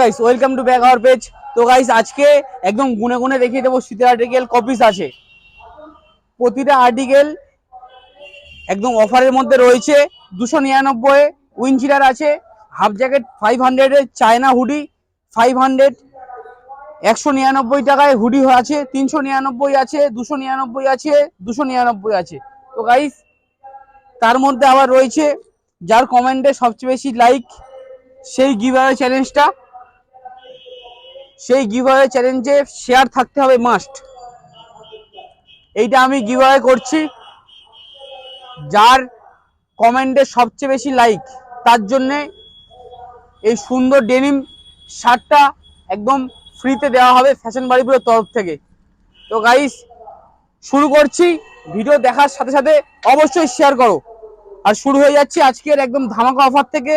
Guys welcome to back our page. তো guys আজকে একদম গুনে গুনে দেখিয়ে দেবো শীতের আর্টিকেল কপিস আছে। প্রতিটা আর্টিকেল একদম অফারের মধ্যে রয়েছে। 299 উইনচিটার আছে, হাফ জ্যাকেট 500 চায়না হুডি 500 199 টাকায় হুডি আছে, 399 আছে, 299 আছে, 299 আছে। তো গাইস তার মধ্যে আবার রয়েছে যার কমেন্টে সবচেয়ে বেশি লাইক সেই গিভঅ্যাওয়ে চ্যালেঞ্জটা, সেই গিভঅ্যাওয়ে চ্যালেঞ্জে শেয়ার থাকতে হবে মাস্ট। এইটা আমি গিভঅ্যাওয়ে করছি, যার কমেন্টে সবচেয়ে বেশি লাইক তার জন্যে এই সুন্দর ডেনিম শার্টটা একদম ফ্রিতে দেওয়া হবে ফ্যাশন বাড়িপুরের তরফ থেকে। তো গাইস শুরু করছি, ভিডিও দেখার সাথে সাথে অবশ্যই শেয়ার করো। আর শুরু হয়ে যাচ্ছে আজকের একদম ধামাকা অফার থেকে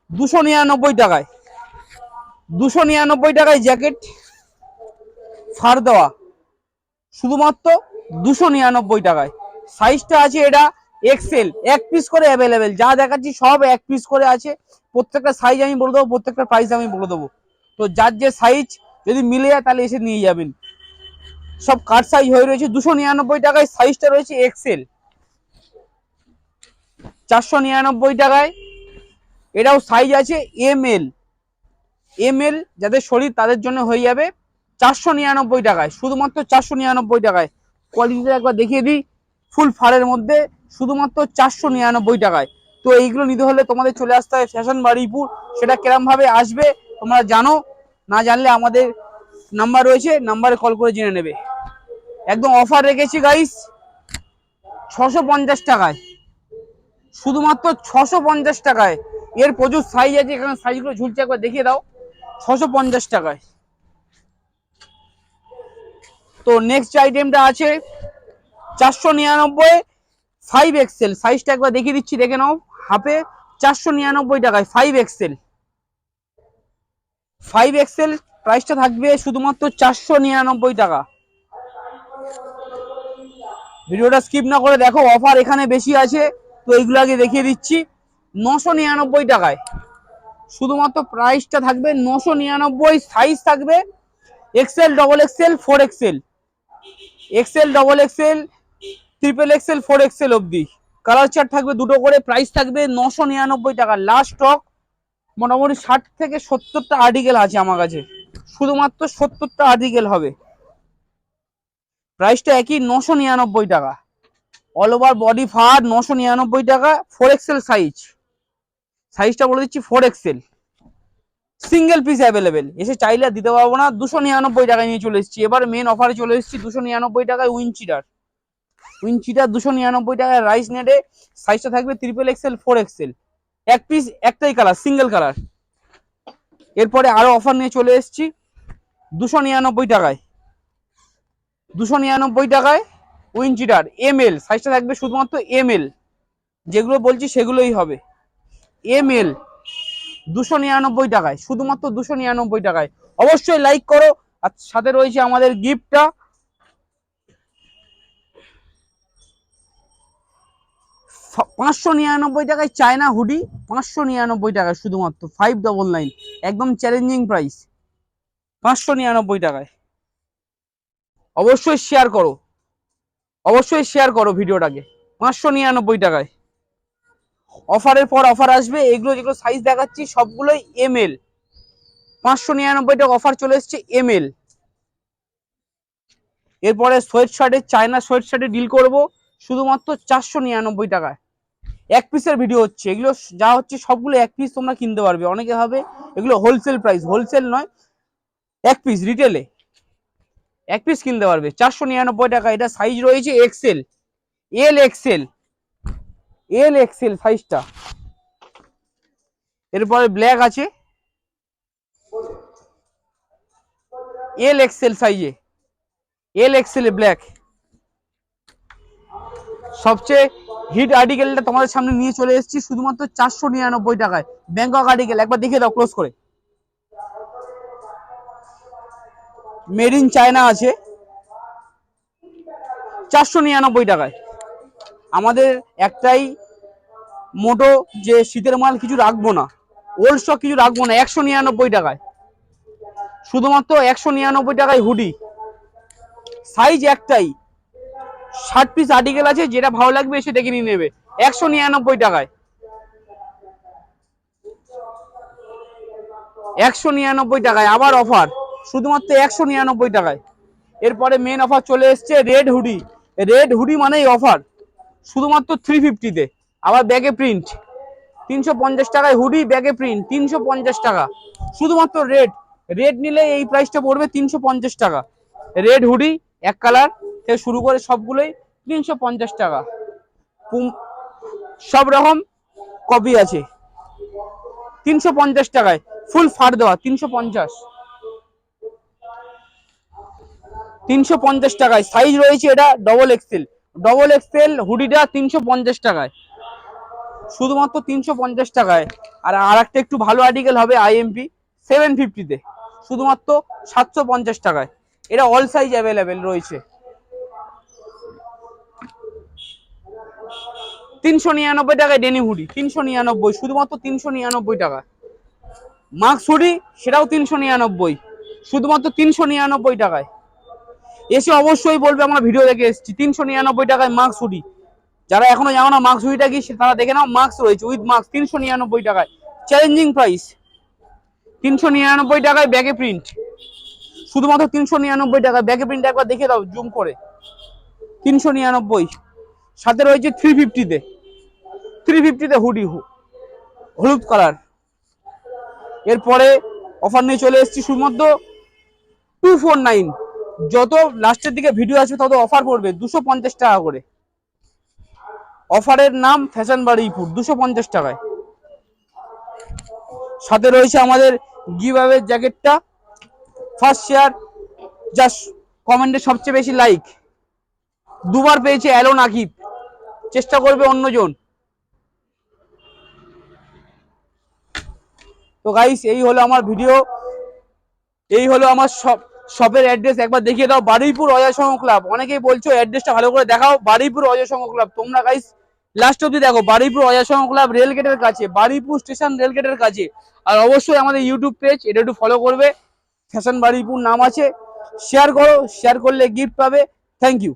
299 টাকায়। 299 টাকায় জ্যাকেট ছাড় দেওয়া শুধুমাত্র 299 টাকায়। সাইজটা আছে এটা এক্সেল, এক পিস করে অ্যাভেলেবেল। যা দেখাচ্ছি সব এক পিস করে আছে। প্রত্যেকটা সাইজ আমি বলে দেবো, প্রত্যেকটা প্রাইস আমি বলে দেবো। তো যার যে সাইজ যদি মিলে যায় তাহলে এসে নিয়ে যাবেন। সব কাট সাইজ হয়ে রয়েছে 299 টাকায়। সাইজটা রয়েছে এক্সেল। 499 টাকায় এটাও সাইজ আছে এম এল, যাদের শরীর তাদের জন্য হয়ে যাবে 499 টাকায়, শুধুমাত্র 499 টাকায়। কোয়ালিটিটা একবার দেখিয়ে দিই, ফুল ফাড়ের মধ্যে শুধুমাত্র 499 টাকায়। তো এইগুলো নিতে হলে তোমাদের চলে আসতে হবে ফ্যাশন বাড়িপুর। সেটা কিরম ভাবে আসবে তোমরা জানো, না জানলে আমাদের নাম্বার রয়েছে, নাম্বারে কল করে জেনে নেবে। একদম অফার রেখেছি গাইস 650 টাকায়, শুধুমাত্র 650 টাকায়। এর প্রচুর সাইজ আছে, এখানে সাইজগুলো ঝুলছে, একবার দেখিয়ে দাও। 650 টাকায়। তো নেক্সট আইটেমটা আছে 499 5XL। সাইজটা একবার দেখিয়ে দিচ্ছি, দেখে নাও। হাফে 499 টাকায় 5XL। 5XL প্রাইসটা থাকবে শুধুমাত্র 499 টাকা। ভিডিওটা স্কিপ না করে দেখো, অফার এখানে বেশি আছে। তো এইগুলো আগে দেখিয়ে দিচ্ছি। 999 টাকায় শুধুমাত্র প্রাইসটা থাকবে 999। সাইজ থাকবে XL, double XL, 4XL, XL, double XL, triple XL, 4XL অবধি। কালার চার্ট থাকবে দুটো করে। প্রাইস থাকবে 999 টাকা। লাস্ট স্টক মোটামুটি 60 থেকে 70টা আর্টিকেল আছে আমার কাছে, শুধুমাত্র 70টা আর্টিকেল হবে। প্রাইসটা একই 999 টাকা। অল ওভার বডি ফার 999 টাকা। 4XL সাইজ, সাইজটা বলে দিচ্ছি 4XL। সিঙ্গেল পিস অ্যাভেলেবেল, এসে চাইলে দিতে পারবো না। 299 টাকায় নিয়ে চলে এসেছি। এবার মেন অফারে চলে এসেছি 299 টাকায় উইনচিটার। 299 টাকায় রাইস নেটে। সাইজটা থাকবে ট্রিপল এক্সেল, 4XL। এক পিস একটাই কালার, সিঙ্গেল কালার। এরপরে আরো অফার নিয়ে চলে এসেছি 299 টাকায়। 299 টাকায় উইনচিটার ML, সাইজটা থাকবে শুধুমাত্র ML। যেগুলো বলছি সেগুলোই হবে ML। 299 টাকায়, শুধুমাত্র 299 টাকায়। অবশ্যই লাইক করো। আর সাথে রয়েছে আমাদের গিফটটা। 599 টাকায় চায়না হুডি, 599 টাকায় শুধুমাত্র 599। একদম চ্যালেঞ্জিং প্রাইস, 599 টাকায়। অবশ্যই শেয়ার করো, অবশ্যই শেয়ার করো ভিডিওটাকে। 599 টাকায় অফারের পর অফার আসবে। এগুলো যেগুলো সাইজ দেখাচ্ছি সবগুলোই ML। 599 টাকা অফার চলে এসছে ML। এরপরে সোয়েট শার্টের, চায়না সোয়েট শার্টে ডিল করব শুধুমাত্র 499 টাকায়। এক পিসের ভিডিও হচ্ছে, এগুলো যা হচ্ছে সবগুলো এক পিস তোমরা কিনতে পারবে। অনেকে হবে এগুলো হোলসেল প্রাইস, হোলসেল নয়, এক পিস রিটেলে এক পিস কিনতে পারবে 499 টাকা। এটা সাইজ রয়েছে এক্সেল, এল এক্সেল সাইজটা। এরপরে ব্ল্যাক আছে LXL সাইজে, LXL ব্ল্যাক। সবচেয়ে হিট আর্টিকেলটা তোমাদের সামনে নিয়ে চলে এসেছি শুধুমাত্র 499 টাকায়। ব্যাংকক আর্টিকেল, একবার দেখে দাও ক্লোজ করে। মেড ইন চায়না আছে 499 টাকায়। আমাদের একটাই মোটো যে শীতের মাল কিছু রাখবো না, ওল্ড স্টক কিছু রাখবো না। 199 টাকায় শুধুমাত্র 199 টাকায় হুডি, সাইজ একটাই, 60 পিস আর্টিকেল আছে, যেটা ভালো লাগবে এসে দেখে নিয়ে নেবে 199 টাকায়। 199 টাকায় আবার অফার, শুধুমাত্র 199 টাকায়। এরপরে মেন অফার চলে এসছে রেড হুডি। রেড হুডি মানেই অফার, শুধুমাত্র 350-তে। আবার ব্যাগে প্রিন্ট, 350 টাকায় হুডি, ব্যাগে প্রিন্ট 350 টাকা। শুধুমাত্র রেড, রেড নিলে এই প্রাইসটা পড়বে 350 টাকা। রেড হুডি এক কালার থেকে শুরু করে সবগুলোই 350 টাকা। সব রকম কপি আছে 350 টাকায়, ফুল ফাড় দেওয়া 350। 350 টাকায় সাইজ রয়েছে, এটা ডবল এক্সেল। ডবল এক্সেল হুডিটা 350 টাকায়, শুধুমাত্র 350 টাকায়। আর একটা একটু ভালো আর্টিকেল হবে আইএমপি 750-তে, শুধুমাত্র 750 টাকায়। এটা অল সাইজ অ্যাভেলেবেল রয়েছে। 399 টাকায় ডেনি হুডি, 399, শুধুমাত্র 399 টাকা। মাস্ক হুডি সেটাও 399, শুধুমাত্র 399 টাকায়। এসে অবশ্যই বলবে আমরা ভিডিও দেখে এসেছি। 399 টাকায় মাস্ক হুডি। যারা এখনো জানো না মাস্ক হুডিটা কি, তারা দেখে নাও, মাস্ক রয়েছে উইথ মাস্ক 399 টাকায়, চ্যালেঞ্জিং প্রাইস। 399 টাকায় ব্যাগে প্রিন্ট, শুধুমাত্র 399 টাকায় ব্যাগে প্রিন্ট। একবার দেখে দাও জুম করে, 399। সাথে রয়েছে 350-তে, 350-তে হুডি, হলুদ কালার। এরপরে অফার নিয়ে চলে এসেছি শুধুমাত্র 249। যত লাস্টের দিকে ভিডিও আসবে তত অফার পড়বে 250 টাকা করে। অফারের নাম ফ্যাশন বারুইপুর, 250 টাকায়। সাথে রয়েছে আমাদের গিভঅ্যাওয়ে জ্যাকেটটা, ফার্স্ট শেয়ার জাস্ট কমেন্টে সবচেয়ে বেশি লাইক, দুবার পেয়েছে অ্যালোন আকিব, চেষ্টা করবে অন্যজন। তো গাইস এই হলো আমার ভিডিও, এই হলো আমার শপের অ্যাড্রেস। একবার দেখিয়ে দাও, বারুইপুর অজয় সংঘ ক্লাব। অনেকেই বলছো অ্যাড্রেসটা ভালো করে দেখাও, বারুইপুর অজয় সংঘ ক্লাব। তোমরা গাইস লাস্ট অব্দি দেখো, বারুইপুর অজয় সংঘ ক্লাব রেল গেটের কাছে, বারুইপুর স্টেশন রেল গেটের কাছে। আর অবশ্যই আমাদের ইউটিউব পেজ, এটা একটু ফলো করবে, ফ্যাশন বারুইপুর নাম আছে। শেয়ার করো, শেয়ার করলে গিফট পাবে। Thank you.